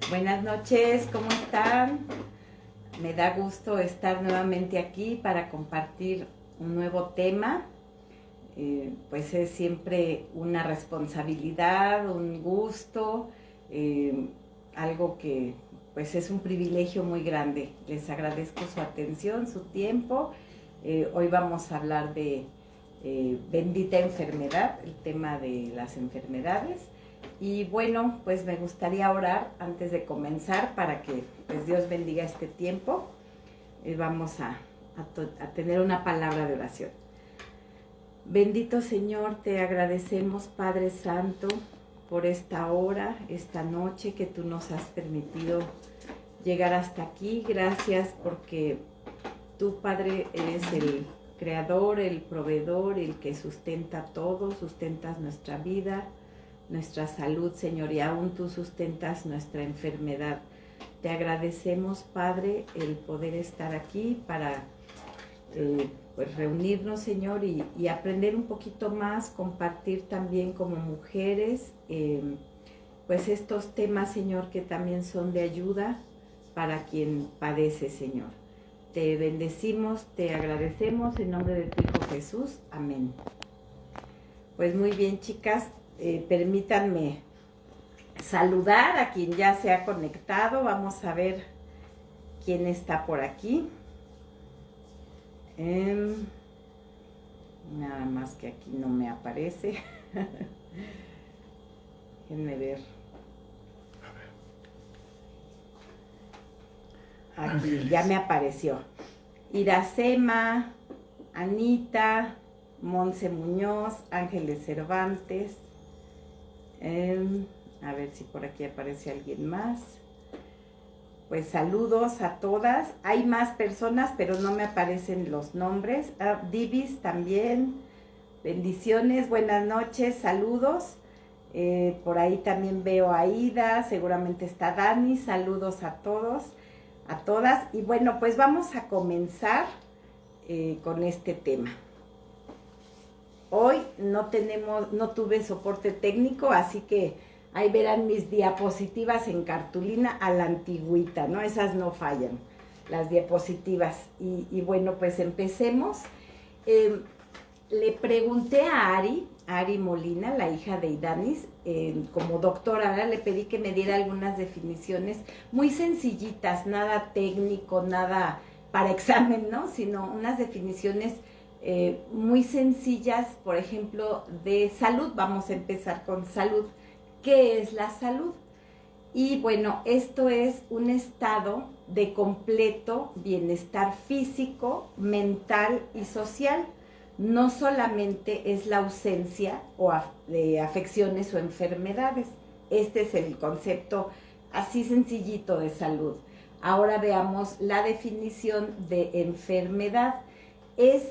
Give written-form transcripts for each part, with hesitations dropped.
Buenas noches, ¿cómo están? Me da gusto estar nuevamente aquí para compartir un nuevo tema. Pues es siempre una responsabilidad, un gusto, algo que pues es un privilegio muy grande. Les agradezco su atención, su tiempo. Hoy vamos a hablar de bendita enfermedad, el tema de las enfermedades. Y bueno, pues me gustaría orar antes de comenzar para que pues Dios bendiga este tiempo. Vamos a tener una palabra de oración. Bendito Señor, te agradecemos, Padre Santo, por esta hora, esta noche que tú nos has permitido llegar hasta aquí. Gracias porque tú, Padre, eres el creador, el proveedor, el que sustenta todo, sustentas nuestra vida, nuestra salud, Señor, y aún tú sustentas nuestra enfermedad. Te agradecemos, Padre, el poder estar aquí para pues reunirnos, Señor, y aprender un poquito más, compartir también como mujeres, pues estos temas, Señor, que también son de ayuda para quien padece, Señor. Te bendecimos, te agradecemos en nombre de tu Hijo Jesús. Amén. Pues muy bien, chicas. Permítanme saludar a quien ya se ha conectado. Vamos a ver quién está por aquí. Nada más que aquí no me aparece. Déjenme ver. Aquí ya me apareció. Iracema, Anita, Monse Muñoz, Ángeles Cervantes. A ver si por aquí aparece alguien más. Pues saludos a todas. Hay más personas, pero no me aparecen los nombres. Divis también. Bendiciones, buenas noches, saludos. Por ahí también veo a Aida, seguramente está Dani. Saludos a todos, a todas. Y bueno, pues vamos a comenzar con este tema. Hoy no tuve soporte técnico, así que ahí verán mis diapositivas en cartulina a la antigüita, ¿no? Esas no fallan, las diapositivas. Y bueno, pues empecemos. Le pregunté a Ari Molina, la hija de Idanis, como doctora, ¿verdad? Le pedí que me diera algunas definiciones muy sencillitas, nada técnico, nada para examen, ¿no? Sino unas definiciones muy sencillas, por ejemplo, de salud. Vamos a empezar con salud. ¿Qué es la salud? Y bueno, esto es un estado de completo bienestar físico, mental y social. No solamente es la ausencia de afecciones o enfermedades. Este es el concepto así sencillito de salud. Ahora veamos la definición de enfermedad. Es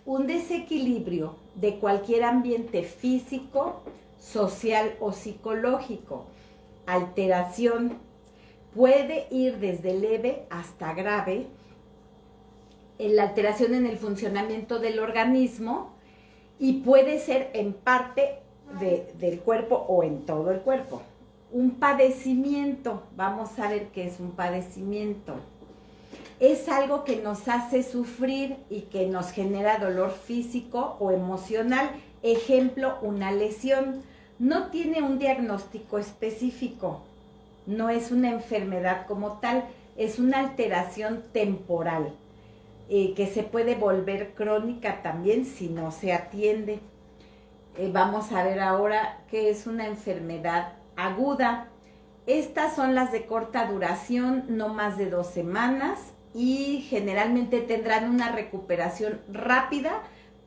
un desequilibrio de cualquier ambiente físico, social o psicológico. Alteración puede ir desde leve hasta grave. La alteración en el funcionamiento del organismo y puede ser en parte del cuerpo o en todo el cuerpo. Un padecimiento, vamos a ver qué es un padecimiento. Es algo que nos hace sufrir y que nos genera dolor físico o emocional. Ejemplo, una lesión. No tiene un diagnóstico específico. No es una enfermedad como tal. Es una alteración temporal que se puede volver crónica también si no se atiende. Vamos a ver ahora qué es una enfermedad aguda. Estas son las de corta duración, no más de 2 semanas. Y generalmente tendrán una recuperación rápida.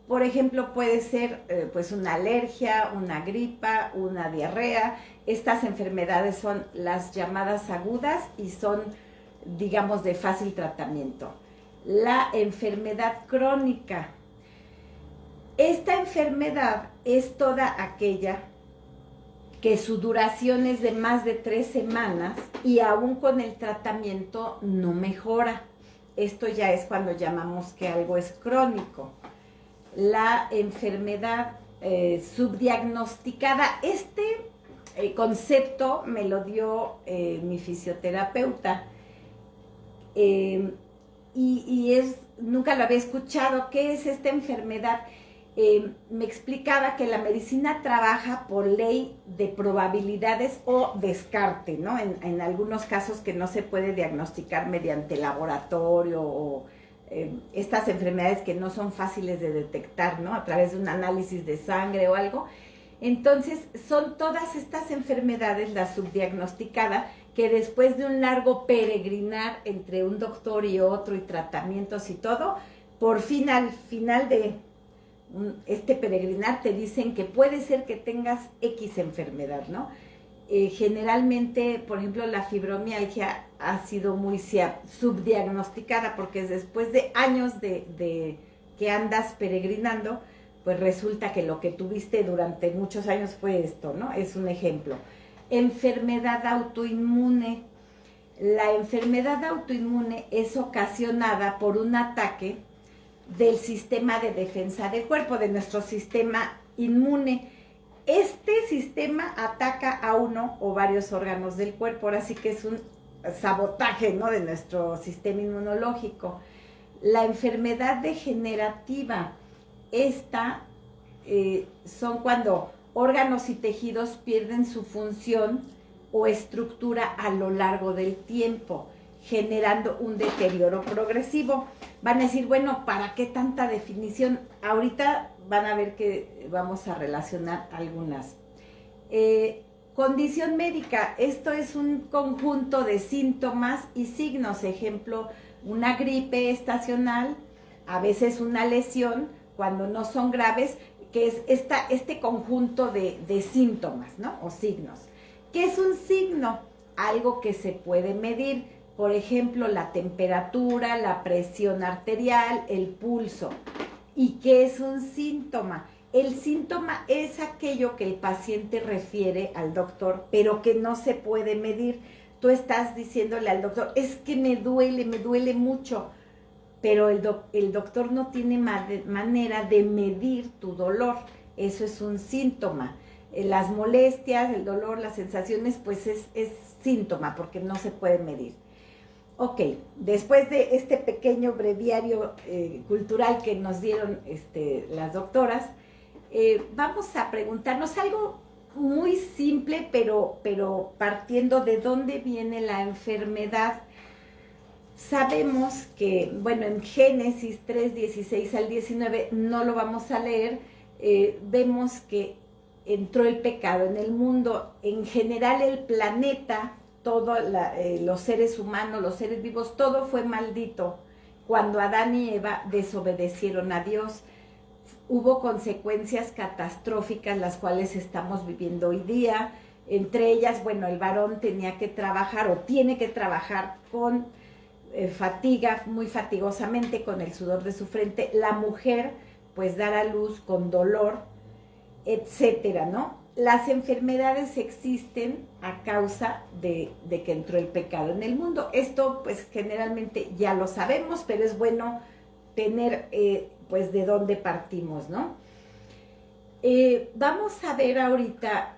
Por ejemplo, puede ser pues una alergia, una gripa, una diarrea. Estas enfermedades son las llamadas agudas y son, digamos, de fácil tratamiento. La enfermedad crónica. Esta enfermedad es toda aquella que su duración es de más de 3 semanas y aún con el tratamiento no mejora. Esto ya es cuando llamamos que algo es crónico. La enfermedad subdiagnosticada, concepto me lo dio mi fisioterapeuta. Nunca lo había escuchado. ¿Qué es esta enfermedad? Me explicaba que la medicina trabaja por ley de probabilidades o descarte, ¿no? En algunos casos que no se puede diagnosticar mediante laboratorio o estas enfermedades que no son fáciles de detectar, ¿no? A través de un análisis de sangre o algo. Entonces, son todas estas enfermedades, la subdiagnosticada, que después de un largo peregrinar entre un doctor y otro y tratamientos y todo, por fin al final de este peregrinar te dicen que puede ser que tengas X enfermedad, ¿no? Generalmente, por ejemplo, la fibromialgia ha sido muy subdiagnosticada porque después de años de que andas peregrinando, pues resulta que lo que tuviste durante muchos años fue esto, ¿no? Es un ejemplo. Enfermedad autoinmune. La enfermedad autoinmune es ocasionada por un ataque del sistema de defensa del cuerpo, de nuestro sistema inmune. Este sistema ataca a uno o varios órganos del cuerpo, ahora sí que es un sabotaje, ¿no?, de nuestro sistema inmunológico. La enfermedad degenerativa, esta son cuando órganos y tejidos pierden su función o estructura a lo largo del tiempo, generando un deterioro progresivo. Van a decir, bueno, ¿para qué tanta definición? Ahorita van a ver que vamos a relacionar algunas. Condición médica, esto es un conjunto de síntomas y signos, ejemplo, una gripe estacional, a veces una lesión, cuando no son graves, que es este conjunto de síntomas, ¿no?, o signos. ¿Qué es un signo? Algo que se puede medir, por ejemplo, la temperatura, la presión arterial, el pulso. ¿Y qué es un síntoma? El síntoma es aquello que el paciente refiere al doctor, pero que no se puede medir. Tú estás diciéndole al doctor, es que me duele mucho, pero el doctor no tiene manera de medir tu dolor. Eso es un síntoma. Las molestias, el dolor, las sensaciones, pues es síntoma porque no se puede medir. Ok, después de este pequeño breviario cultural que nos dieron las doctoras, vamos a preguntarnos algo muy simple, pero partiendo de dónde viene la enfermedad. Sabemos que, bueno, en Génesis 3, 16 al 19, no lo vamos a leer, vemos que entró el pecado en el mundo. En general el planeta, todos los seres humanos, los seres vivos, todo fue maldito. Cuando Adán y Eva desobedecieron a Dios, hubo consecuencias catastróficas, las cuales estamos viviendo hoy día. Entre ellas, bueno, el varón tenía que trabajar o tiene que trabajar con fatiga, muy fatigosamente, con el sudor de su frente. La mujer, pues, dar a luz con dolor, etcétera, ¿no? Las enfermedades existen a causa de que entró el pecado en el mundo. Esto, pues, generalmente ya lo sabemos, pero es bueno tener, pues, de dónde partimos, ¿no? Vamos a ver ahorita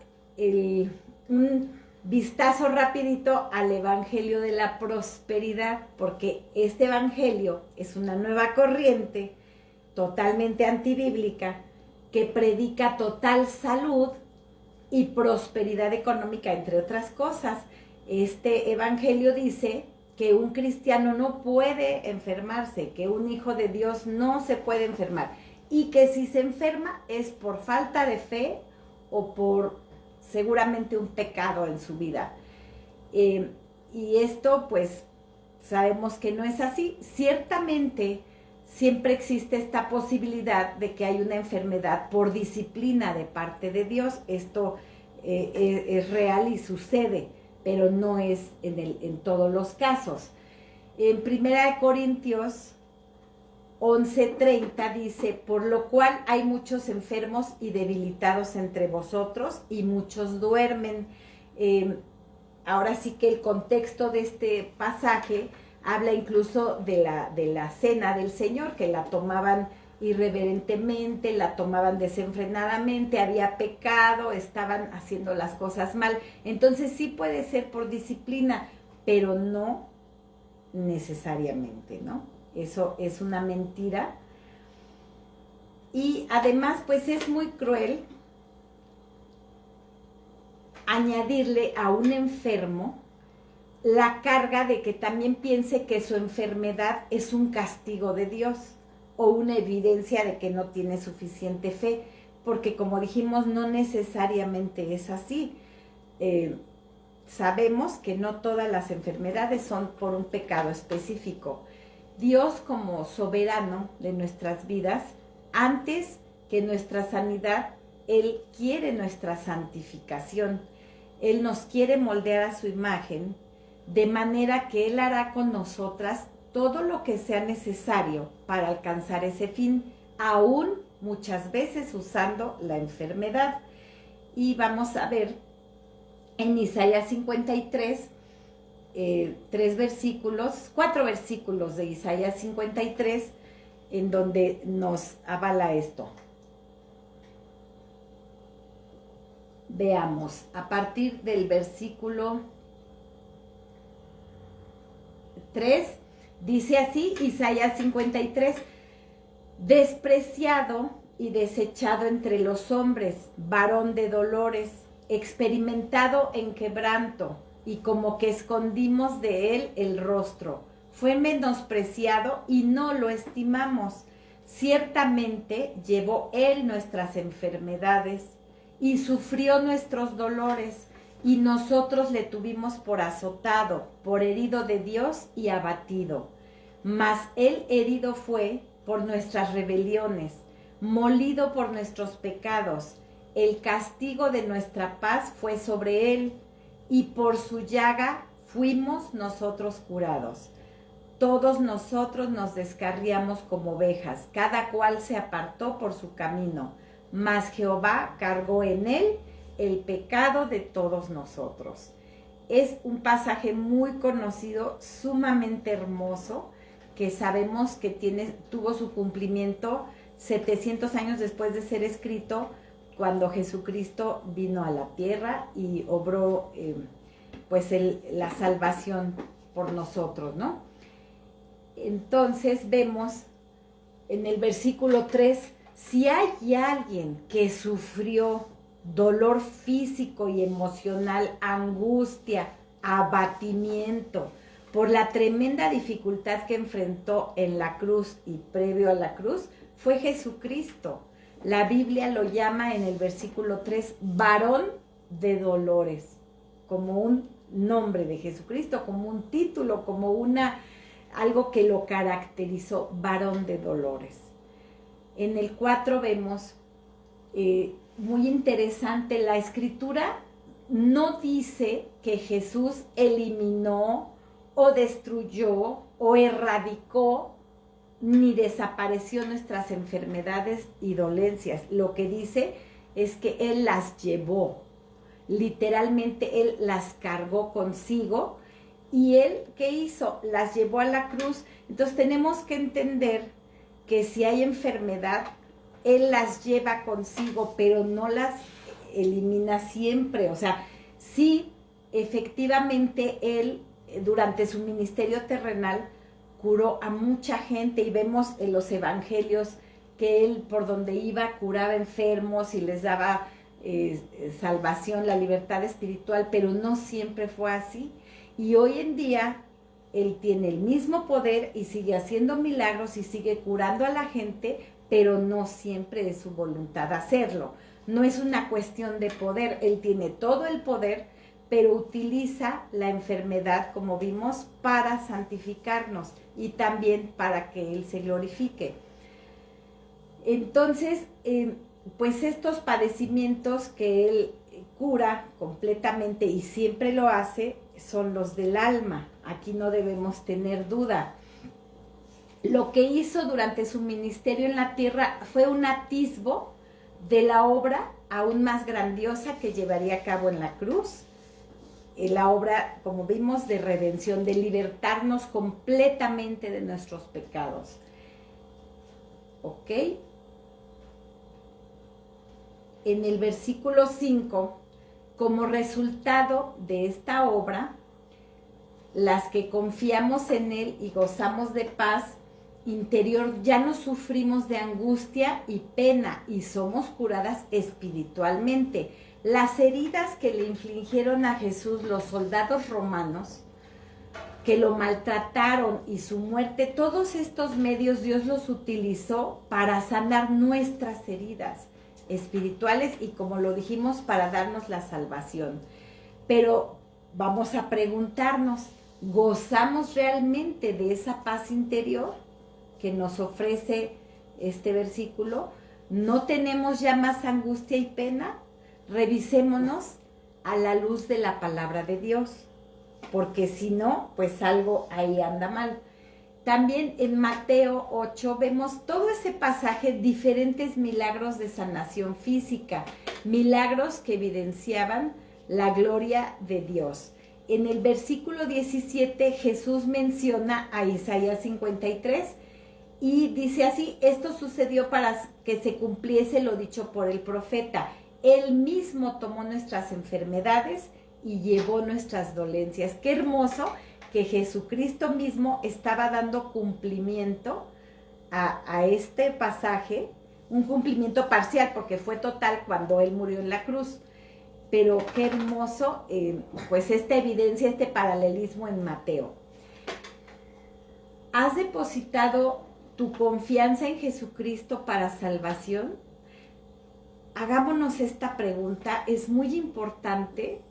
un vistazo rapidito al Evangelio de la Prosperidad, porque este Evangelio es una nueva corriente totalmente antibíblica que predica total salud y prosperidad económica, entre otras cosas. Este Evangelio dice que un cristiano no puede enfermarse, que un hijo de Dios no se puede enfermar, y que si se enferma es por falta de fe o por seguramente un pecado en su vida. Y esto, pues, sabemos que no es así. Ciertamente, siempre existe esta posibilidad de que hay una enfermedad por disciplina de parte de Dios. Esto es real y sucede, pero no es en todos los casos. En 1 Corintios 11:30 dice, por lo cual hay muchos enfermos y debilitados entre vosotros y muchos duermen. Ahora sí que el contexto de este pasaje habla incluso de la cena del Señor, que la tomaban irreverentemente, la tomaban desenfrenadamente, había pecado, estaban haciendo las cosas mal. Entonces sí puede ser por disciplina, pero no necesariamente, ¿no? Eso es una mentira. Y además, pues es muy cruel añadirle a un enfermo la carga de que también piense que su enfermedad es un castigo de Dios o una evidencia de que no tiene suficiente fe, porque como dijimos, no necesariamente es así. Sabemos que no todas las enfermedades son por un pecado específico. Dios, como soberano de nuestras vidas, antes que nuestra sanidad, Él quiere nuestra santificación. Él nos quiere moldear a su imagen, de manera que Él hará con nosotras todo lo que sea necesario para alcanzar ese fin, aún muchas veces usando la enfermedad. Y vamos a ver en Isaías 53, 4 versículos de Isaías 53, en donde nos avala esto. Veamos, a partir del versículo 3, dice así, Isaías 53, despreciado y desechado entre los hombres, varón de dolores, experimentado en quebranto, y como que escondimos de él el rostro. Fue menospreciado y no lo estimamos. Ciertamente llevó él nuestras enfermedades y sufrió nuestros dolores, y nosotros le tuvimos por azotado, por herido de Dios y abatido. Mas él herido fue por nuestras rebeliones, molido por nuestros pecados. El castigo de nuestra paz fue sobre él, y por su llaga fuimos nosotros curados. Todos nosotros nos descarriamos como ovejas, cada cual se apartó por su camino, mas Jehová cargó en él el pecado de todos nosotros. Es un pasaje muy conocido, sumamente hermoso, que sabemos que tuvo su cumplimiento 700 años después de ser escrito, cuando Jesucristo vino a la tierra y obró la salvación por nosotros, ¿no? Entonces vemos en el versículo 3, si hay alguien que sufrió dolor físico y emocional, angustia, abatimiento, por la tremenda dificultad que enfrentó en la cruz y previo a la cruz, fue Jesucristo. La Biblia lo llama en el versículo 3, varón de dolores, como un nombre de Jesucristo, como un título, como algo que lo caracterizó, varón de dolores. En el 4 vemos, muy interesante, la escritura no dice que Jesús eliminó o destruyó o erradicó ni desapareció nuestras enfermedades y dolencias. Lo que dice es que Él las llevó, literalmente Él las cargó consigo. ¿Y Él qué hizo? Las llevó a la cruz. Entonces tenemos que entender que si hay enfermedad, Él las lleva consigo, pero no las elimina siempre. O sea, sí, efectivamente Él, durante su ministerio terrenal, curó a mucha gente, y vemos en los evangelios que Él, por donde iba, curaba enfermos y les daba salvación, la libertad espiritual, pero no siempre fue así. Y hoy en día Él tiene el mismo poder y sigue haciendo milagros y sigue curando a la gente, pero no siempre es su voluntad hacerlo. No es una cuestión de poder, Él tiene todo el poder, pero utiliza la enfermedad, como vimos, para santificarnos y también para que Él se glorifique. Entonces, pues estos padecimientos que Él cura completamente y siempre lo hace, son los del alma. Aquí no debemos tener duda. Lo que hizo durante su ministerio en la tierra fue un atisbo de la obra aún más grandiosa que llevaría a cabo en la cruz. La obra, como vimos, de redención, de libertarnos completamente de nuestros pecados. ¿ok? En el versículo 5, como resultado de esta obra, las que confiamos en Él y gozamos de paz interior, ya no sufrimos de angustia y pena y somos curadas espiritualmente. Las heridas que le infligieron a Jesús los soldados romanos, que lo maltrataron y su muerte, todos estos medios Dios los utilizó para sanar nuestras heridas espirituales y, como lo dijimos, para darnos la salvación. Pero vamos a preguntarnos, ¿gozamos realmente de esa paz interior que nos ofrece este versículo? ¿No tenemos ya más angustia y pena? Revisémonos a la luz de la palabra de Dios, porque si no, pues algo ahí anda mal. También en Mateo 8 vemos todo ese pasaje, diferentes milagros de sanación física, milagros que evidenciaban la gloria de Dios. En el versículo 17 Jesús menciona a Isaías 53 y dice así: esto sucedió para que se cumpliese lo dicho por el profeta. Él mismo tomó nuestras enfermedades y llevó nuestras dolencias. Qué hermoso que Jesucristo mismo estaba dando cumplimiento a este pasaje, un cumplimiento parcial porque fue total cuando Él murió en la cruz. Pero qué hermoso, pues esta evidencia, este paralelismo en Mateo. ¿Has depositado tu confianza en Jesucristo para salvación? Hagámonos esta pregunta, es muy importante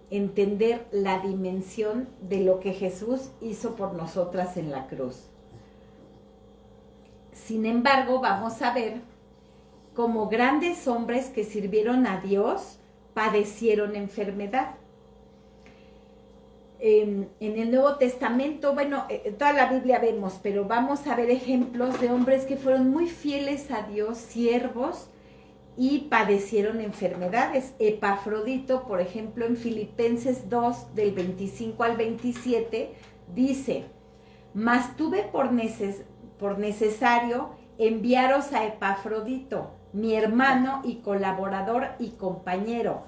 entender la dimensión de lo que Jesús hizo por nosotras en la cruz. Sin embargo, vamos a ver cómo grandes hombres que sirvieron a Dios padecieron enfermedad. En el Nuevo Testamento, bueno, en toda la Biblia vemos, pero vamos a ver ejemplos de hombres que fueron muy fieles a Dios, siervos, y padecieron enfermedades. Epafrodito, por ejemplo, en Filipenses 2, del 25 al 27, dice: mas tuve por necesario enviaros a Epafrodito, mi hermano y colaborador y compañero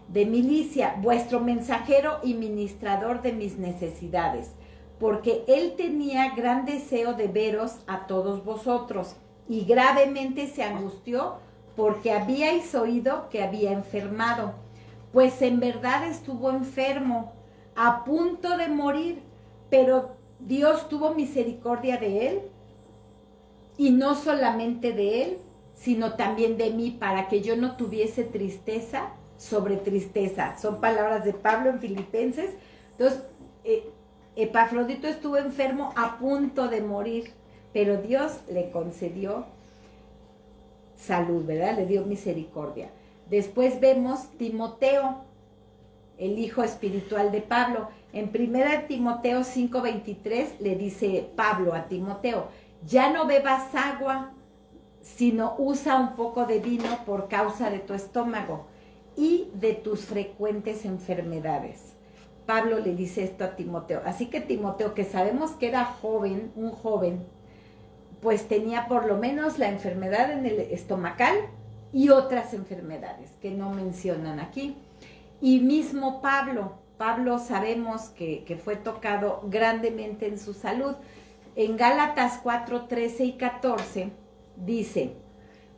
de milicia, vuestro mensajero y ministrador de mis necesidades, porque él tenía gran deseo de veros a todos vosotros, y gravemente se angustió porque habíais oído que había enfermado, pues en verdad estuvo enfermo, a punto de morir, pero Dios tuvo misericordia de él, y no solamente de él, sino también de mí, para que yo no tuviese tristeza sobre tristeza. Son palabras de Pablo en Filipenses. Entonces, Epafrodito estuvo enfermo a punto de morir, pero Dios le concedió salud, ¿verdad? Le dio misericordia. Después vemos Timoteo, el hijo espiritual de Pablo. En 1 Timoteo 5:23 le dice Pablo a Timoteo: ya no bebas agua, sino usa un poco de vino por causa de tu estómago y de tus frecuentes enfermedades. Pablo le dice esto a Timoteo. Así que Timoteo, que sabemos que era joven, un joven, pues tenía por lo menos la enfermedad en el estomacal y otras enfermedades que no mencionan aquí. Y mismo Pablo sabemos que fue tocado grandemente en su salud. En Gálatas 4:13 y 14 dice: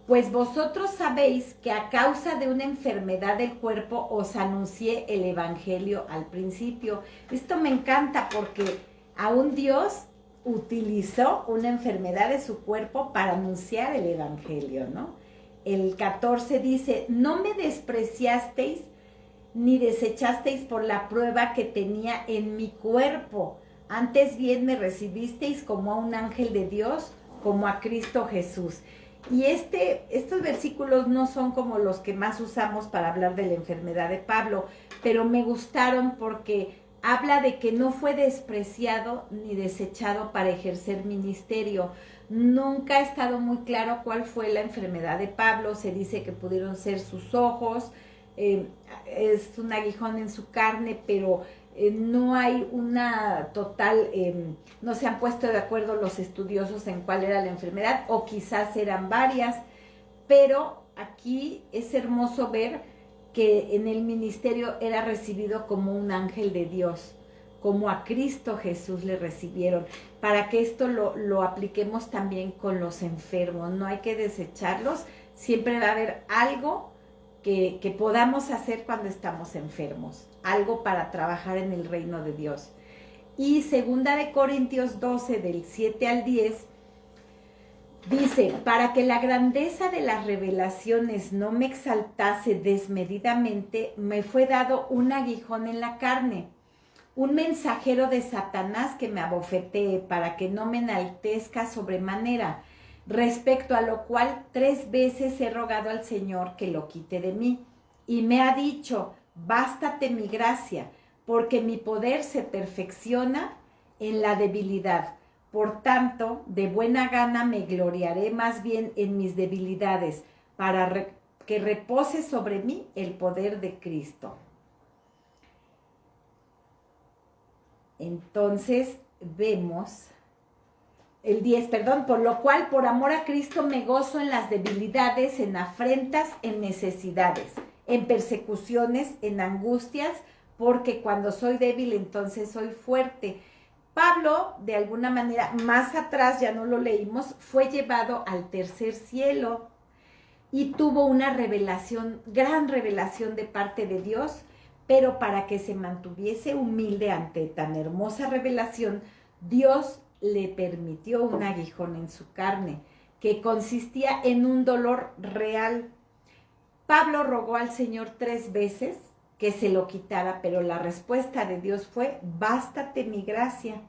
pues vosotros sabéis que a causa de una enfermedad del cuerpo os anuncié el evangelio al principio. Esto me encanta porque aún Dios utilizó una enfermedad de su cuerpo para anunciar el evangelio, ¿no? El 14 dice: no me despreciasteis ni desechasteis por la prueba que tenía en mi cuerpo, antes bien me recibisteis como a un ángel de Dios, como a Cristo Jesús. Y estos versículos no son como los que más usamos para hablar de la enfermedad de Pablo, pero me gustaron porque habla de que no fue despreciado ni desechado para ejercer ministerio. Nunca ha estado muy claro cuál fue la enfermedad de Pablo. Se dice que pudieron ser sus ojos, es un aguijón en su carne, pero No hay una total, no se han puesto de acuerdo los estudiosos en cuál era la enfermedad, o quizás eran varias, pero aquí es hermoso ver que en el ministerio era recibido como un ángel de Dios, como a Cristo Jesús le recibieron, para que esto lo apliquemos también con los enfermos. No hay que desecharlos, siempre va a haber algo que podamos hacer cuando estamos enfermos, algo para trabajar en el reino de Dios. Y 2 Corintios 12, del 7 al 10, dice: para que la grandeza de las revelaciones no me exaltase desmedidamente, me fue dado un aguijón en la carne, un mensajero de Satanás que me abofetee, para que no me enaltezca sobremanera, respecto a lo cual 3 veces he rogado al Señor que lo quite de mí. Y me ha dicho: bástate mi gracia, porque mi poder se perfecciona en la debilidad. Por tanto, de buena gana me gloriaré más bien en mis debilidades, para que repose sobre mí el poder de Cristo. Entonces vemos el 10, perdón, por lo cual por amor a Cristo me gozo en las debilidades, en afrentas, en necesidades, en persecuciones, en angustias, porque cuando soy débil entonces soy fuerte. Pablo, de alguna manera, más atrás, ya no lo leímos, fue llevado al tercer cielo y tuvo una revelación, gran revelación de parte de Dios, pero para que se mantuviese humilde ante tan hermosa revelación, Dios le permitió un aguijón en su carne, que consistía en un dolor real. Pablo rogó al Señor 3 veces que se lo quitara, pero la respuesta de Dios fue: bástate mi gracia.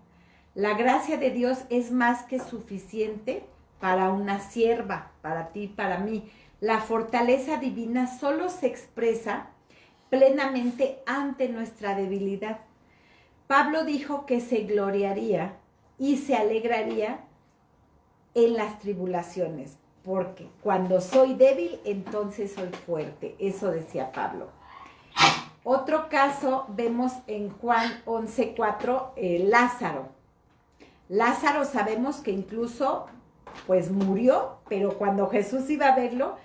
La gracia de Dios es más que suficiente para una sierva, para ti, para mí. La fortaleza divina solo se expresa plenamente ante nuestra debilidad. Pablo dijo que se gloriaría y se alegraría en las tribulaciones, porque cuando soy débil, entonces soy fuerte. Eso decía Pablo. Otro caso vemos en Juan 11:4, Lázaro. Lázaro sabemos que incluso pues murió, pero cuando Jesús iba a verlo,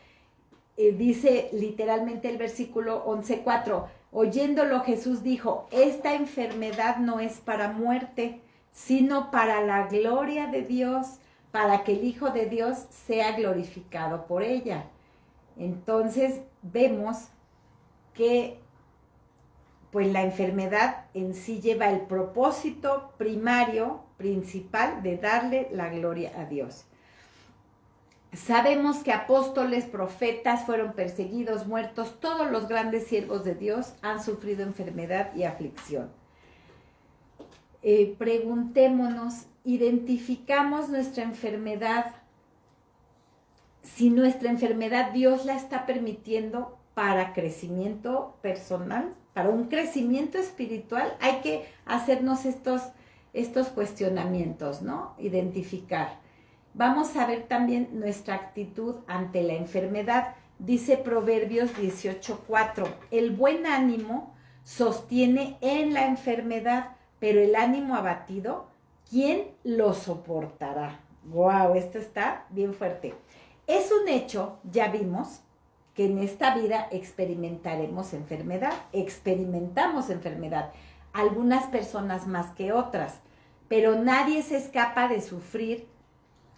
dice literalmente el versículo 11:4, oyéndolo Jesús dijo: esta enfermedad no es para muerte, sino para la gloria de Dios, para que el Hijo de Dios sea glorificado por ella. Entonces vemos que pues la enfermedad en sí lleva el propósito primario, principal, de darle la gloria a Dios. Sabemos que apóstoles, profetas fueron perseguidos, muertos. Todos los grandes siervos de Dios han sufrido enfermedad y aflicción. Preguntémonos, ¿identificamos nuestra enfermedad? Si nuestra enfermedad Dios la está permitiendo para crecimiento personal, para un crecimiento espiritual, hay que hacernos estos cuestionamientos, ¿no? Identificar. Vamos a ver también nuestra actitud ante la enfermedad. Dice Proverbios 18:4, el buen ánimo sostiene en la enfermedad, pero el ánimo abatido, ¿quién lo soportará? ¡Wow! Esto está bien fuerte. Es un hecho, ya vimos, que en esta vida experimentamos enfermedad, algunas personas más que otras, pero nadie se escapa de sufrir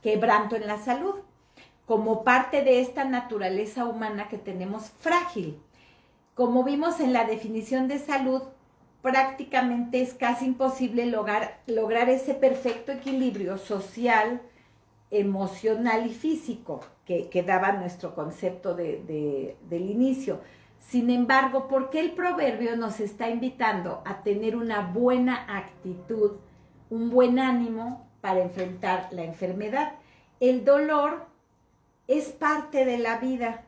quebranto en la salud, como parte de esta naturaleza humana que tenemos frágil. Como vimos en la definición de salud, prácticamente es casi imposible lograr ese perfecto equilibrio social, emocional y físico que daba nuestro concepto del inicio. Sin embargo, ¿por qué el proverbio nos está invitando a tener una buena actitud, un buen ánimo para enfrentar la enfermedad? El dolor es parte de la vida.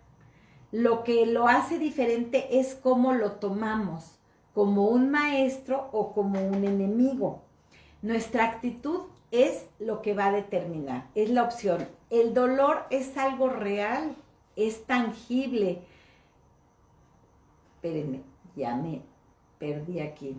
Lo que lo hace diferente es cómo lo tomamos, como un maestro o como un enemigo. Nuestra actitud es lo que va a determinar, es la opción. El dolor es algo real, es tangible. Espérenme, ya me perdí aquí.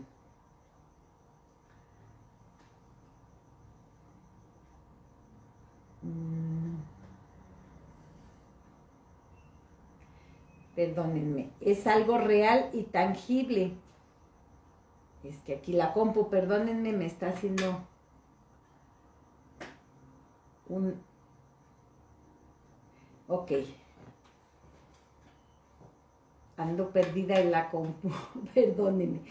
perdónenme, es algo real y tangible. Es que aquí la compu, perdónenme, me está haciendo un... Ok. Ando perdida en la compu, perdónenme.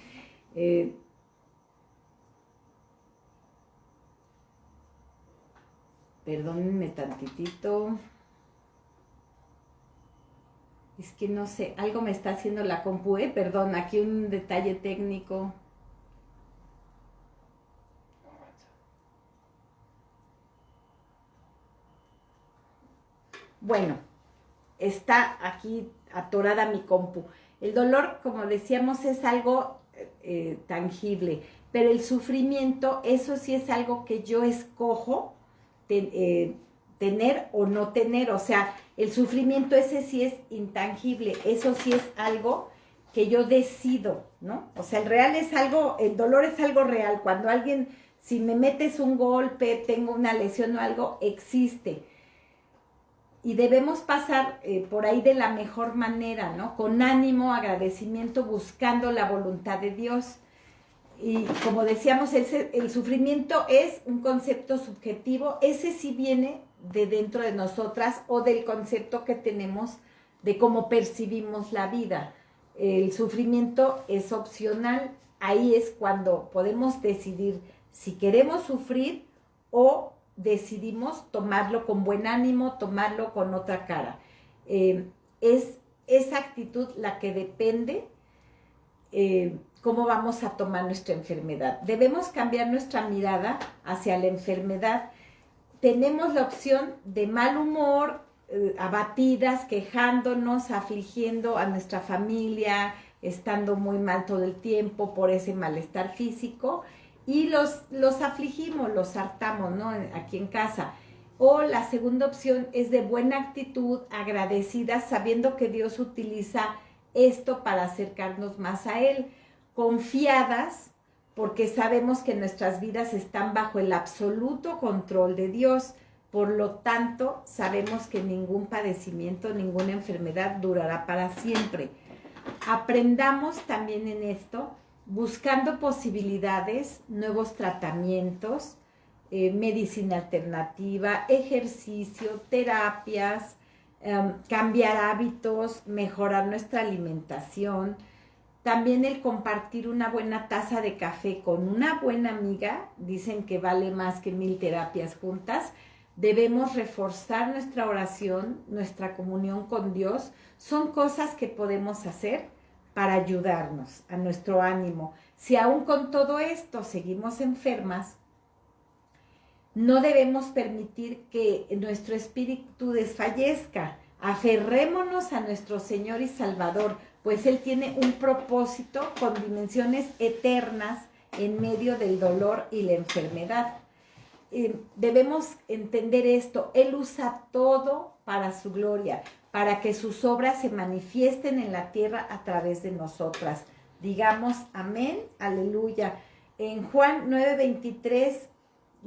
Perdónenme tantitito. Es que no sé, algo me está haciendo la compu, perdón, aquí un detalle técnico. Bueno, está aquí atorada mi compu. El dolor, como decíamos, es algo tangible, pero el sufrimiento, eso sí es algo que yo escojo tener o no tener. O sea, el sufrimiento ese sí es intangible, eso sí es algo que yo decido, ¿no? O sea, el real es algo, el dolor es algo real. Cuando alguien, si me metes un golpe, tengo una lesión o algo, existe. Y debemos pasar por ahí de la mejor manera, ¿no? Con ánimo, agradecimiento, buscando la voluntad de Dios. Y como decíamos, el sufrimiento es un concepto subjetivo, ese sí viene de dentro de nosotras o del concepto que tenemos de cómo percibimos la vida. El sufrimiento es opcional, ahí es cuando podemos decidir si queremos sufrir o decidimos tomarlo con buen ánimo, tomarlo con otra cara. Es esa actitud la que depende cómo vamos a tomar nuestra enfermedad. Debemos cambiar nuestra mirada hacia la enfermedad. Tenemos la opción de mal humor, abatidas, quejándonos, afligiendo a nuestra familia, estando muy mal todo el tiempo por ese malestar físico, y los afligimos, los hartamos, ¿no? Aquí en casa. O la segunda opción es de buena actitud, agradecidas, sabiendo que Dios utiliza esto para acercarnos más a Él, confiadas, porque sabemos que nuestras vidas están bajo el absoluto control de Dios. Por lo tanto, sabemos que ningún padecimiento, ninguna enfermedad durará para siempre. Aprendamos también en esto, buscando posibilidades, nuevos tratamientos, medicina alternativa, ejercicio, terapias, cambiar hábitos, mejorar nuestra alimentación. También el compartir una buena taza de café con una buena amiga, dicen que vale más que 1000 terapias juntas. Debemos reforzar nuestra oración, nuestra comunión con Dios. Son cosas que podemos hacer para ayudarnos a nuestro ánimo. Si aún con todo esto seguimos enfermas, no debemos permitir que nuestro espíritu desfallezca. Aferrémonos a nuestro Señor y Salvador, pues Él tiene un propósito con dimensiones eternas en medio del dolor y la enfermedad. Debemos entender esto. Él usa todo para su gloria, para que sus obras se manifiesten en la tierra a través de nosotras. Digamos amén, aleluya. En Juan 9:23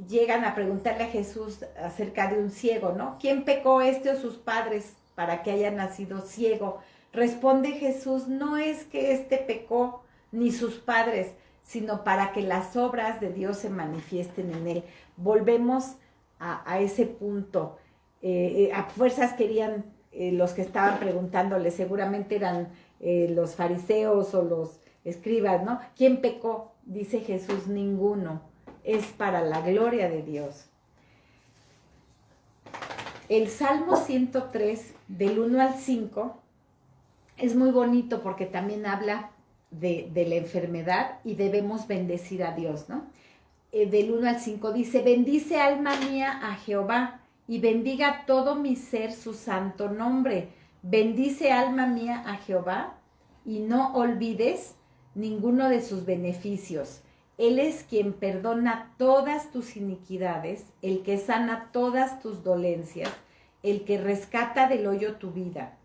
llegan a preguntarle a Jesús acerca de un ciego, ¿no? ¿Quién pecó, este o sus padres, para que haya nacido ciego? Responde Jesús, no es que este pecó ni sus padres, sino para que las obras de Dios se manifiesten en él. Volvemos a ese punto. A fuerzas querían los que estaban preguntándole, seguramente eran los fariseos o los escribas, ¿no? ¿Quién pecó? Dice Jesús, ninguno. Es para la gloria de Dios. El Salmo 103, del 1 al 5, es muy bonito porque también habla de la enfermedad y debemos bendecir a Dios, ¿no? Del 1 al 5 dice, bendice alma mía a Jehová y bendiga todo mi ser su santo nombre. Bendice alma mía a Jehová y no olvides ninguno de sus beneficios. Él es quien perdona todas tus iniquidades, el que sana todas tus dolencias, el que rescata del hoyo tu vida,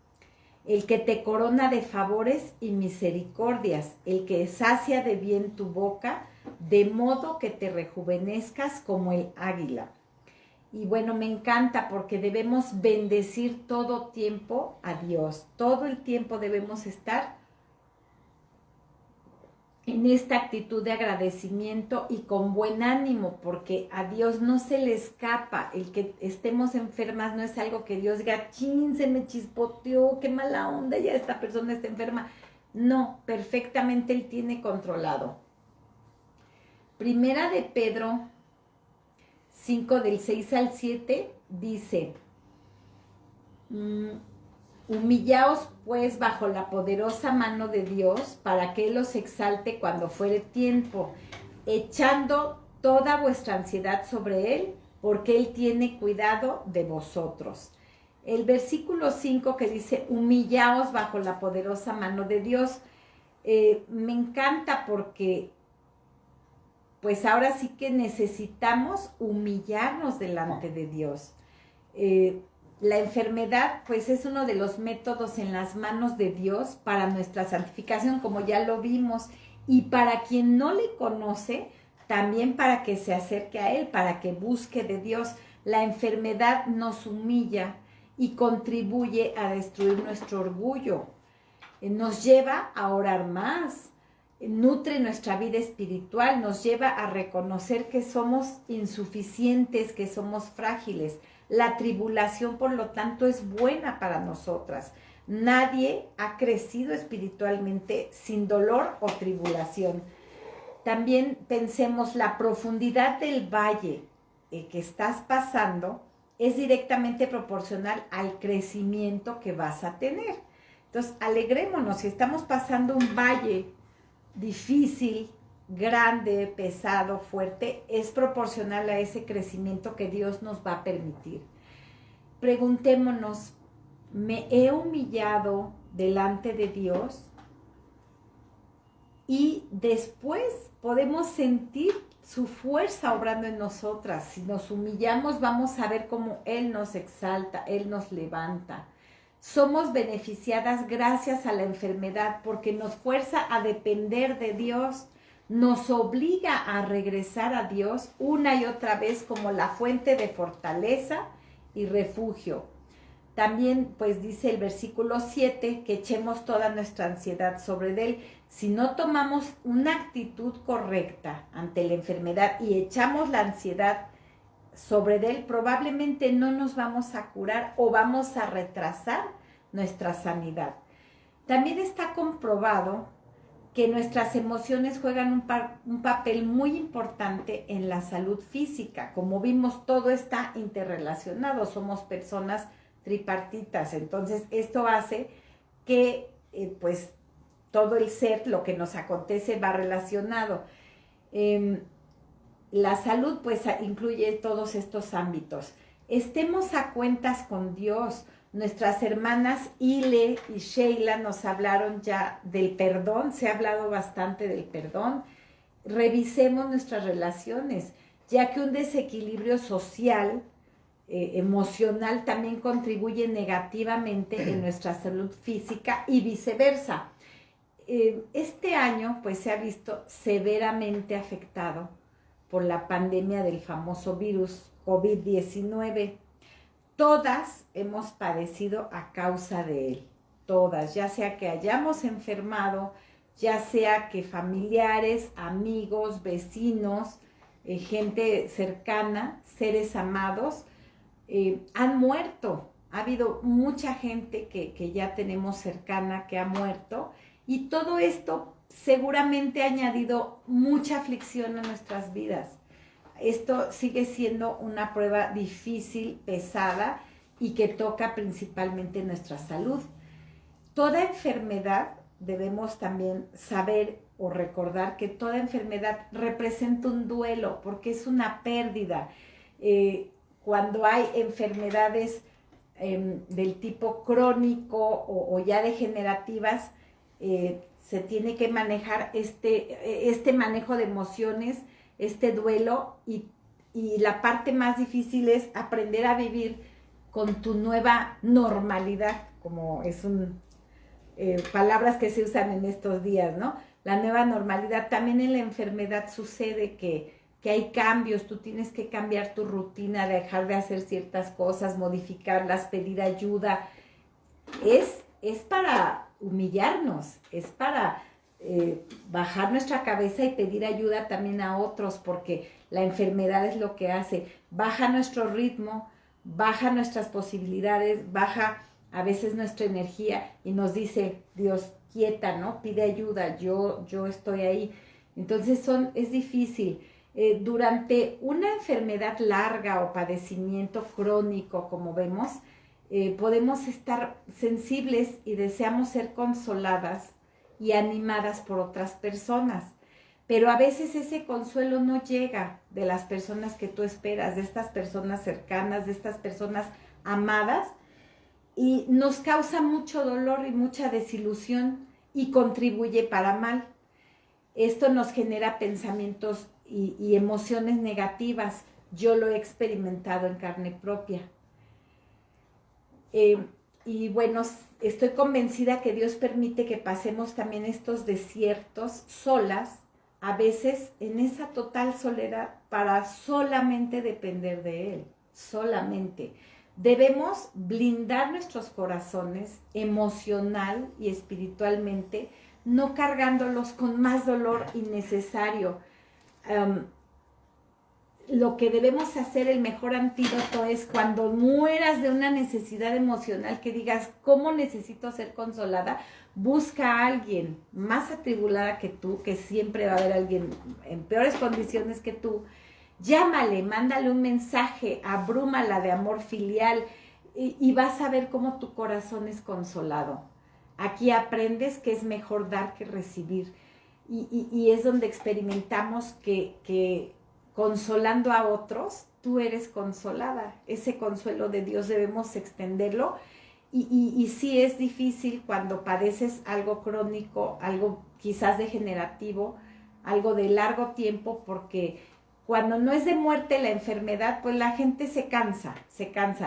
el que te corona de favores y misericordias, el que sacia de bien tu boca, de modo que te rejuvenezcas como el águila. Y bueno, me encanta porque debemos bendecir todo tiempo a Dios. Todo el tiempo debemos estar en esta actitud de agradecimiento y con buen ánimo, porque a Dios no se le escapa. El que estemos enfermas no es algo que Dios diga, chin, se me chispoteó, qué mala onda, ya esta persona está enferma. No, perfectamente Él tiene controlado. Primera de Pedro 5 del 6 al 7 dice, humillaos pues bajo la poderosa mano de Dios para que Él os exalte cuando fuere tiempo, echando toda vuestra ansiedad sobre Él, porque Él tiene cuidado de vosotros. El versículo 5 que dice, humillaos bajo la poderosa mano de Dios, me encanta porque pues ahora sí que necesitamos humillarnos delante de Dios. La enfermedad, pues es uno de los métodos en las manos de Dios para nuestra santificación, como ya lo vimos, y para quien no le conoce, también para que se acerque a Él, para que busque de Dios. La enfermedad nos humilla y contribuye a destruir nuestro orgullo. Nos lleva a orar más, nutre nuestra vida espiritual, nos lleva a reconocer que somos insuficientes, que somos frágiles. La tribulación, por lo tanto, es buena para nosotras. Nadie ha crecido espiritualmente sin dolor o tribulación. También pensemos, la profundidad del valle que estás pasando es directamente proporcional al crecimiento que vas a tener. Entonces, alegrémonos, si estamos pasando un valle difícil, grande, pesado, fuerte, es proporcional a ese crecimiento que Dios nos va a permitir. Preguntémonos, ¿me he humillado delante de Dios? Y después podemos sentir su fuerza obrando en nosotras. Si nos humillamos, vamos a ver cómo Él nos exalta, Él nos levanta. Somos beneficiadas gracias a la enfermedad porque nos fuerza a depender de Dios, nos obliga a regresar a Dios una y otra vez como la fuente de fortaleza y refugio. También pues dice el versículo 7 que echemos toda nuestra ansiedad sobre Él. Si no tomamos una actitud correcta ante la enfermedad y echamos la ansiedad sobre Él, probablemente no nos vamos a curar o vamos a retrasar nuestra sanidad. También está comprobado que nuestras emociones juegan un papel muy importante en la salud física. Como vimos, todo está interrelacionado, somos personas tripartitas, entonces esto hace que pues todo el ser, lo que nos acontece va relacionado. La salud pues incluye todos estos ámbitos. Estemos a cuentas con Dios. Nuestras hermanas Ile y Sheila nos hablaron ya del perdón, se ha hablado bastante del perdón. Revisemos nuestras relaciones, ya que un desequilibrio social, emocional, también contribuye negativamente en nuestra salud física y viceversa. Este año pues se ha visto severamente afectado por la pandemia del famoso virus COVID-19. Todas hemos padecido a causa de él, todas, ya sea que hayamos enfermado, ya sea que familiares, amigos, vecinos, gente cercana, seres amados, han muerto. Ha habido mucha gente que ya tenemos cercana que ha muerto y todo esto seguramente ha añadido mucha aflicción a nuestras vidas. Esto sigue siendo una prueba difícil, pesada y que toca principalmente nuestra salud. Toda enfermedad, debemos también saber o recordar que toda enfermedad representa un duelo porque es una pérdida. Cuando hay enfermedades del tipo crónico o ya degenerativas, se tiene que manejar este manejo de emociones, este duelo y la parte más difícil es aprender a vivir con tu nueva normalidad, como es palabras que se usan en estos días, ¿no? La nueva normalidad. También en la enfermedad sucede que que hay cambios, tú tienes que cambiar tu rutina, dejar de hacer ciertas cosas, modificarlas, pedir ayuda. Es para humillarnos, es para bajar nuestra cabeza y pedir ayuda también a otros, porque la enfermedad es lo que hace, baja nuestro ritmo, baja nuestras posibilidades, baja a veces nuestra energía y nos dice, Dios, quieta, ¿no? Pide ayuda, yo estoy ahí. Entonces es difícil. Durante una enfermedad larga o padecimiento crónico, como vemos, podemos estar sensibles y deseamos ser consoladas y animadas por otras personas. Pero a veces ese consuelo no llega de las personas que tú esperas, de estas personas cercanas, de estas personas amadas, y nos causa mucho dolor y mucha desilusión y contribuye para mal. Esto nos genera pensamientos y emociones negativas. Yo lo he experimentado en carne propia. Y bueno, estoy convencida que Dios permite que pasemos también estos desiertos solas, a veces en esa total soledad, para solamente depender de Él, solamente. Debemos blindar nuestros corazones emocional y espiritualmente, no cargándolos con más dolor innecesario. Lo que debemos hacer, el mejor antídoto, es cuando mueras de una necesidad emocional, que digas, ¿cómo necesito ser consolada? Busca a alguien más atribulada que tú, que siempre va a haber alguien en peores condiciones que tú. Llámale, mándale un mensaje, abrúmala de amor filial y vas a ver cómo tu corazón es consolado. Aquí aprendes que es mejor dar que recibir y es donde experimentamos que consolando a otros, tú eres consolada. Ese consuelo de Dios debemos extenderlo y sí es difícil cuando padeces algo crónico, algo quizás degenerativo, algo de largo tiempo, porque cuando no es de muerte la enfermedad, pues la gente se cansa,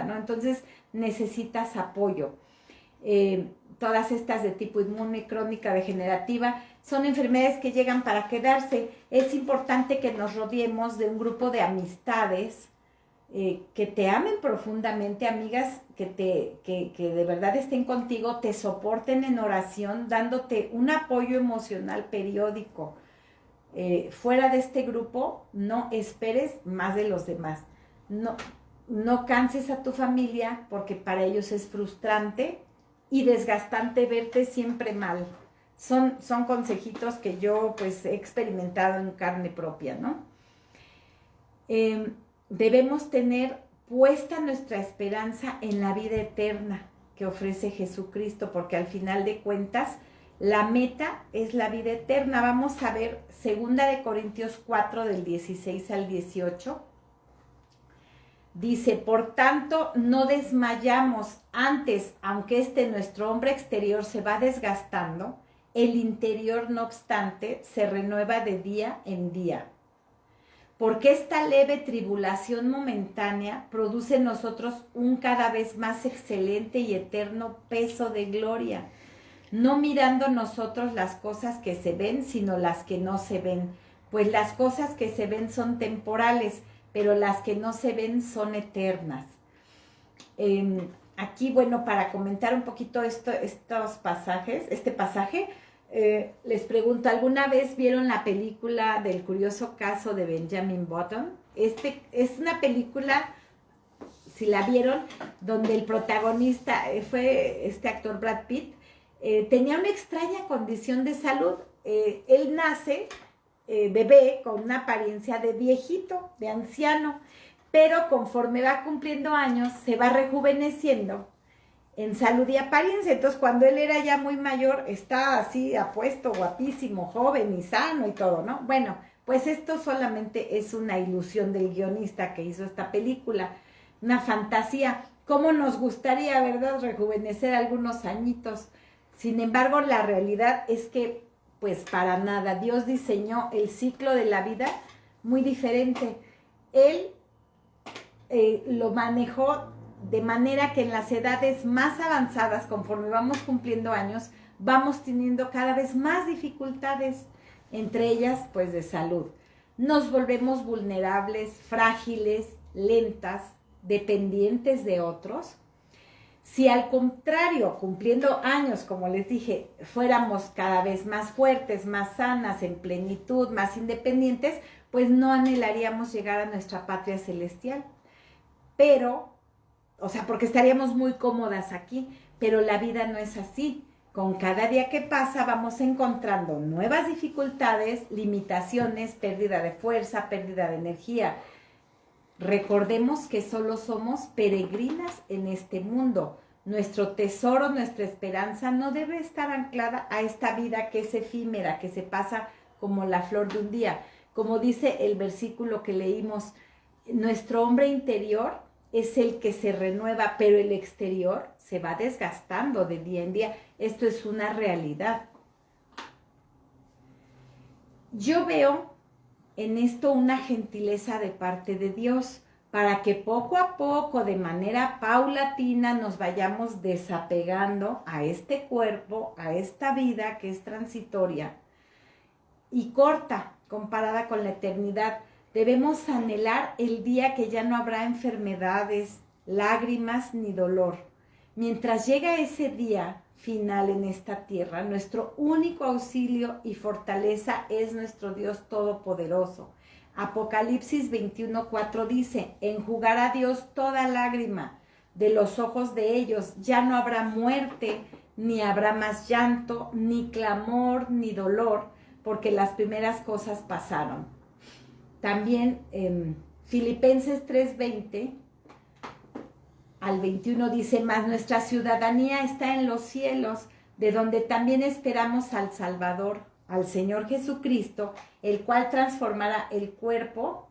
¿no? Entonces necesitas apoyo. Todas estas de tipo inmune, crónica, degenerativa, son enfermedades que llegan para quedarse. Es importante que nos rodeemos de un grupo de amistades que te amen profundamente, amigas que de verdad estén contigo, te soporten en oración, dándote un apoyo emocional periódico. Fuera de este grupo, no esperes más de los demás. No canses a tu familia, porque para ellos es frustrante y desgastante verte siempre mal. Son consejitos que yo pues he experimentado en carne propia, ¿no? Debemos tener puesta nuestra esperanza en la vida eterna que ofrece Jesucristo, porque al final de cuentas la meta es la vida eterna. Vamos a ver 2 Corintios 4 del 16 al 18. Dice, por tanto, no desmayamos. Antes, aunque nuestro hombre exterior se va desgastando, el interior, no obstante, se renueva de día en día. Porque esta leve tribulación momentánea produce en nosotros un cada vez más excelente y eterno peso de gloria, no mirando nosotros las cosas que se ven, sino las que no se ven. Pues las cosas que se ven son temporales, pero las que no se ven son eternas. Aquí, bueno, para comentar un poquito estos pasajes, este pasaje, les pregunto, ¿alguna vez vieron la película del curioso caso de Benjamin Button? Es una película, si la vieron, donde el protagonista fue este actor Brad Pitt. Tenía una extraña condición de salud. Él nace bebé con una apariencia de viejito, de anciano, pero conforme va cumpliendo años se va rejuveneciendo en salud y apariencia. Entonces cuando él era ya muy mayor, está así apuesto, guapísimo, joven y sano y todo, ¿no? Bueno, pues esto solamente es una ilusión del guionista que hizo esta película, una fantasía. ¿Cómo nos gustaría, verdad, rejuvenecer algunos añitos? Sin embargo, la realidad es que pues para nada. Dios diseñó el ciclo de la vida muy diferente. Él lo manejó de manera que en las edades más avanzadas, conforme vamos cumpliendo años, vamos teniendo cada vez más dificultades, entre ellas pues de salud. nos volvemos vulnerables, frágiles, lentas, dependientes de otros. Si al contrario, cumpliendo años, como les dije, fuéramos cada vez más fuertes, más sanas, en plenitud, más independientes, pues no anhelaríamos llegar a nuestra patria celestial. Pero, o sea, porque estaríamos muy cómodas aquí, pero la vida no es así. Con cada día que pasa vamos encontrando nuevas dificultades, limitaciones, pérdida de fuerza, pérdida de energía. Recordemos que solo somos peregrinas en este mundo. Nuestro tesoro, nuestra esperanza no debe estar anclada a esta vida que es efímera, que se pasa como la flor de un día. Como dice el versículo que leímos, nuestro hombre interior es el que se renueva, pero el exterior se va desgastando de día en día. Esto es una realidad. Yo veo en esto una gentileza de parte de Dios, para que poco a poco, de manera paulatina, nos vayamos desapegando a este cuerpo, a esta vida que es transitoria y corta comparada con la eternidad. Debemos anhelar el día que ya no habrá enfermedades, lágrimas ni dolor. Mientras llega ese día final en esta tierra, nuestro único auxilio y fortaleza es nuestro Dios Todopoderoso. Apocalipsis 21:4 dice, enjugará Dios toda lágrima de los ojos de ellos, ya no habrá muerte, ni habrá más llanto, ni clamor, ni dolor, porque las primeras cosas pasaron. También en Filipenses 3:20 al 21 dice, mas nuestra ciudadanía está en los cielos, de donde también esperamos al Salvador, al Señor Jesucristo, el cual transformará el cuerpo.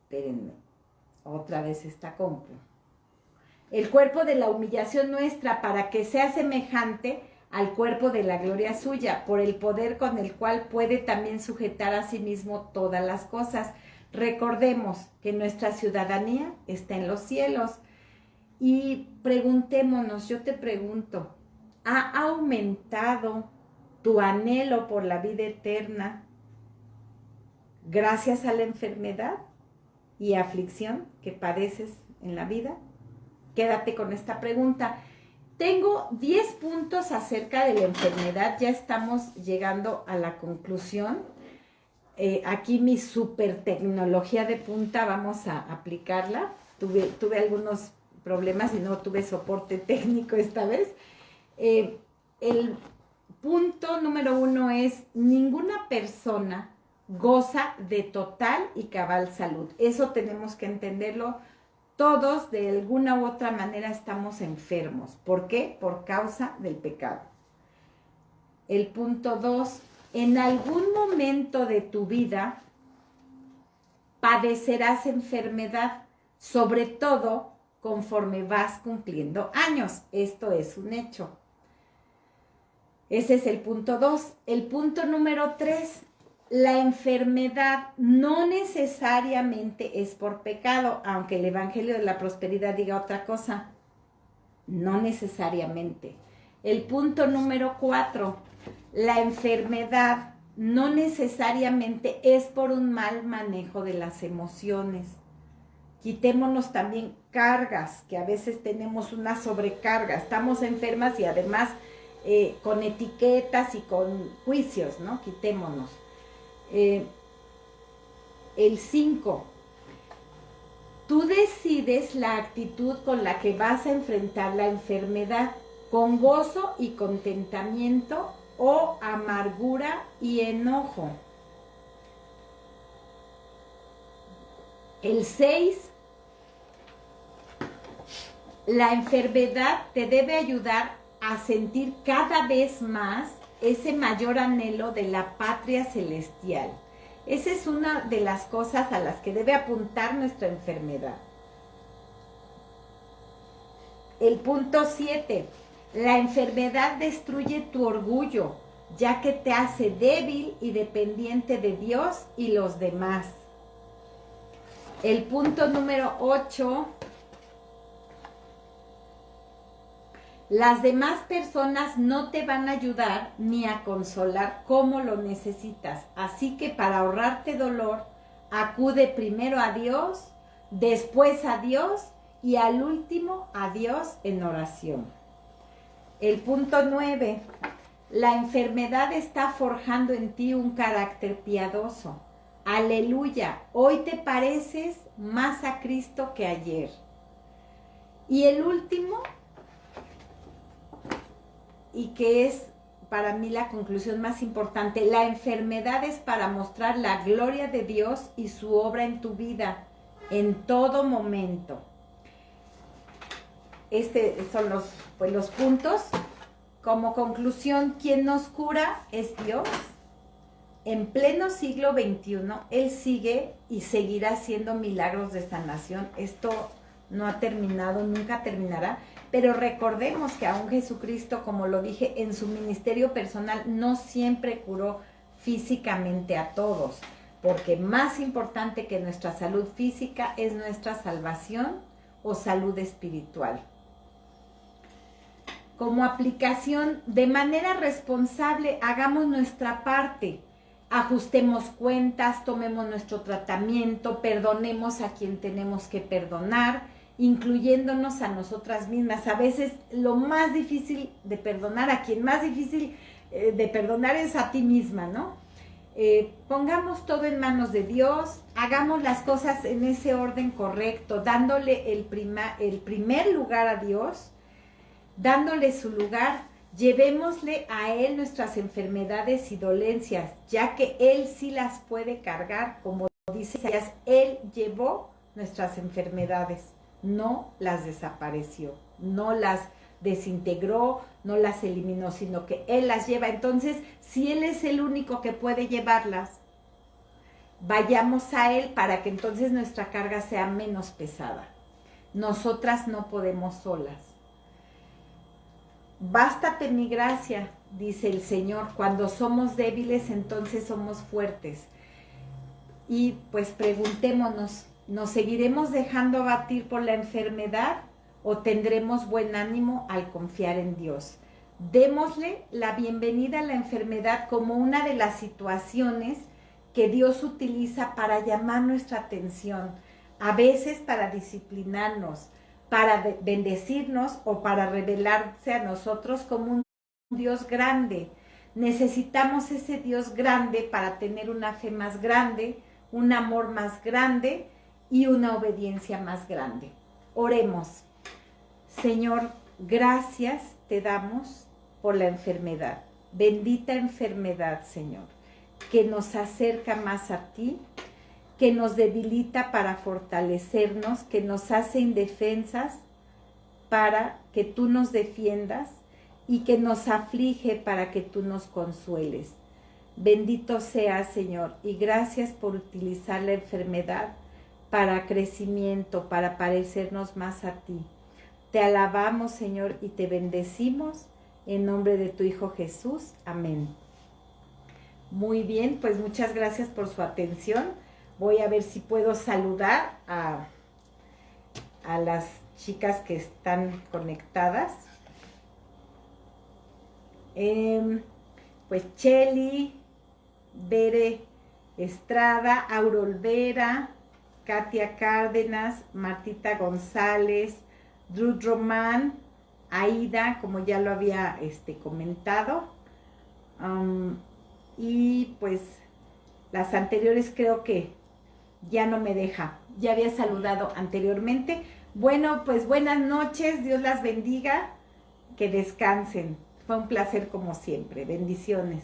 Espérenme, otra vez esta compu. El cuerpo de la humillación nuestra, para que sea semejante al cuerpo de la gloria suya, por el poder con el cual puede también sujetar a sí mismo todas las cosas. Recordemos que nuestra ciudadanía está en los cielos. Y preguntémonos, yo te pregunto, ¿ha aumentado tu anhelo por la vida eterna gracias a la enfermedad y aflicción que padeces en la vida? Quédate con esta pregunta. Tengo 10 puntos acerca de la enfermedad, ya estamos llegando a la conclusión. Aquí mi super tecnología de punta, vamos a aplicarla. Tuve algunos problemas y no tuve soporte técnico esta vez. El punto número 1 es, ninguna persona goza de total y cabal salud. Eso tenemos que entenderlo. Todos de alguna u otra manera estamos enfermos. ¿Por qué? Por causa del pecado. El punto 2, en algún momento de tu vida padecerás enfermedad, sobre todo conforme vas cumpliendo años. Esto es un hecho. Ese es el punto 2. El punto número 3, la enfermedad no necesariamente es por pecado, aunque el Evangelio de la Prosperidad diga otra cosa. No necesariamente. El punto número 4, la enfermedad no necesariamente es por un mal manejo de las emociones. Quitémonos también cargas, que a veces tenemos una sobrecarga. Estamos enfermas y además con etiquetas y con juicios, ¿no? Quitémonos. El 5, tú decides la actitud con la que vas a enfrentar la enfermedad, con gozo y contentamiento o amargura y enojo. El 6, la enfermedad te debe ayudar a sentir cada vez más ese mayor anhelo de la patria celestial. Esa es una de las cosas a las que debe apuntar nuestra enfermedad. El punto 7, la enfermedad destruye tu orgullo, ya que te hace débil y dependiente de Dios y los demás. El punto número 8, Las demás personas no te van a ayudar ni a consolar como lo necesitas. Así que para ahorrarte dolor, acude primero a Dios, después a Dios y al último a Dios en oración. El punto 9. La enfermedad está forjando en ti un carácter piadoso. Aleluya, hoy te pareces más a Cristo que ayer. Y el último, y que es para mí la conclusión más importante, la enfermedad es para mostrar la gloria de Dios y su obra en tu vida, en todo momento. Son los puntos. Como conclusión, quien nos cura es Dios. En pleno siglo XXI, Él sigue y seguirá haciendo milagros de sanación. Esto no ha terminado, nunca terminará. Pero recordemos que aún Jesucristo, como lo dije, en su ministerio personal no siempre curó físicamente a todos, porque más importante que nuestra salud física es nuestra salvación o salud espiritual. Como aplicación, de manera responsable, hagamos nuestra parte. Ajustemos cuentas, tomemos nuestro tratamiento, perdonemos a quien tenemos que perdonar, incluyéndonos a nosotras mismas. A veces lo más difícil de perdonar, a quien más difícil de perdonar es a ti misma, ¿no? Pongamos todo en manos de Dios, hagamos las cosas en ese orden correcto, dándole el primer lugar a Dios, dándole su lugar. Llevémosle a Él nuestras enfermedades y dolencias, ya que Él sí las puede cargar, como dice Isaías, Él llevó nuestras enfermedades, no las desapareció, no las desintegró, no las eliminó, sino que Él las lleva. Entonces, si Él es el único que puede llevarlas, vayamos a Él para que entonces nuestra carga sea menos pesada. Nosotras no podemos solas. Bástate mi gracia, dice el Señor, cuando somos débiles, entonces somos fuertes. Y pues preguntémonos, ¿nos seguiremos dejando abatir por la enfermedad o tendremos buen ánimo al confiar en Dios? Démosle la bienvenida a la enfermedad como una de las situaciones que Dios utiliza para llamar nuestra atención, a veces para disciplinarnos, para bendecirnos o para revelarse a nosotros como un Dios grande. Necesitamos ese Dios grande para tener una fe más grande, un amor más grande y una obediencia más grande. Oremos. Señor, gracias te damos por la enfermedad. Bendita enfermedad, Señor, que nos acerca más a ti, que nos debilita para fortalecernos, que nos hace indefensas para que tú nos defiendas y que nos aflige para que tú nos consueles. Bendito seas, Señor, y gracias por utilizar la enfermedad para crecimiento, para parecernos más a ti. Te alabamos, Señor, y te bendecimos en nombre de tu Hijo Jesús. Amén. Muy bien, pues muchas gracias por su atención. Voy a ver si puedo saludar a las chicas que están conectadas. Pues Cheli, Bere Estrada, Aurol Vera, Katia Cárdenas, Martita González, Ruth Román, Aida, como ya lo había comentado. Y pues las anteriores creo que ya no me deja. Ya había saludado anteriormente. Bueno, pues buenas noches, Dios las bendiga, que descansen. Fue un placer como siempre. Bendiciones.